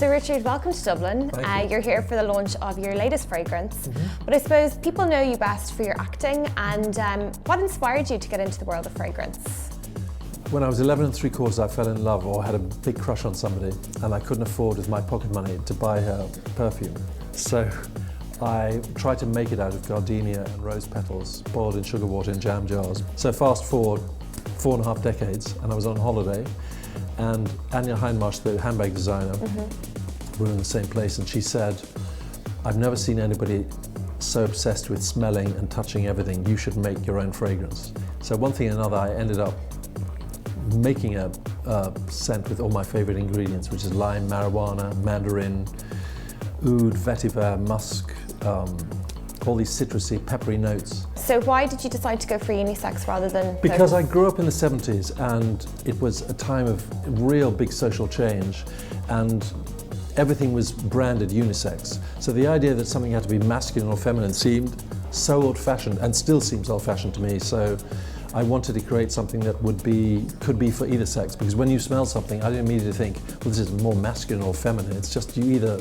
So Richard, welcome to Dublin. You're here for the launch of your latest fragrance. But I suppose people know you best for your acting, and what inspired you to get into the world of fragrance? When I was 11 3/4, I fell in love or had a big crush on somebody, and I couldn't afford with my pocket money to buy her perfume. So I tried to make it out of gardenia and rose petals, boiled in sugar water in jam jars. So fast forward 4.5 decades, and I was on holiday, and Anya Heinmarsh, the handbag designer, we were in the same place, and she said, "I've never seen anybody so obsessed with smelling and touching everything. You should make your own fragrance." So one thing and another, I ended up making a scent with all my favorite ingredients, which is lime, marijuana, mandarin, oud, vetiver, musk, all these citrusy, peppery notes. So why did you decide to go for unisex rather than... Because I grew up in the 70s, and it was a time of real big social change, and everything was branded unisex. So the idea that something had to be masculine or feminine seemed so old-fashioned, and still seems old-fashioned to me. So I wanted to create something that could be for either sex, because when you smell something, I didn't immediately think, well, this is more masculine or feminine. It's just you either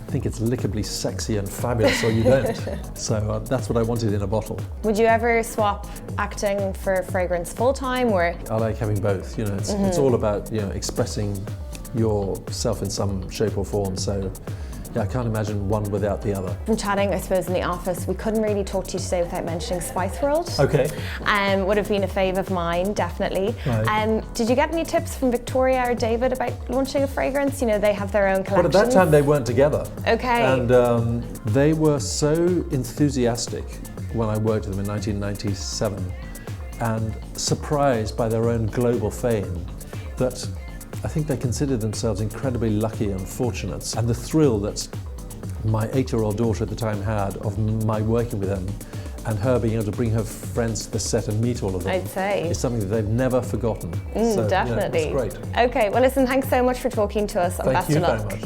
think it's lickably sexy and fabulous or you don't. So that's what I wanted in a bottle. Would you ever swap acting for fragrance full-time, or? I like having both. You know, it's all about, you know, expressing yourself in some shape or form. So yeah, I can't imagine one without the other. From chatting, I suppose, in the office, we couldn't really talk to you today without mentioning Spiceworld. Okay. Would have been a fave of mine, definitely. Right. Did you get any tips from Victoria or David about launching a fragrance? You know, they have their own collections. But at that time, they weren't together. Okay. And they were so enthusiastic when I worked with them in 1997, and surprised by their own global fame, that I think they considered themselves incredibly lucky and fortunate. And the thrill that my 8-year-old daughter at the time had of my working with them, and her being able to bring her friends to the set and meet all of them, I'd say, is something that they've never forgotten. So, definitely. You know, it's great. Okay, well listen, thanks so much for talking to us. Thank you very much.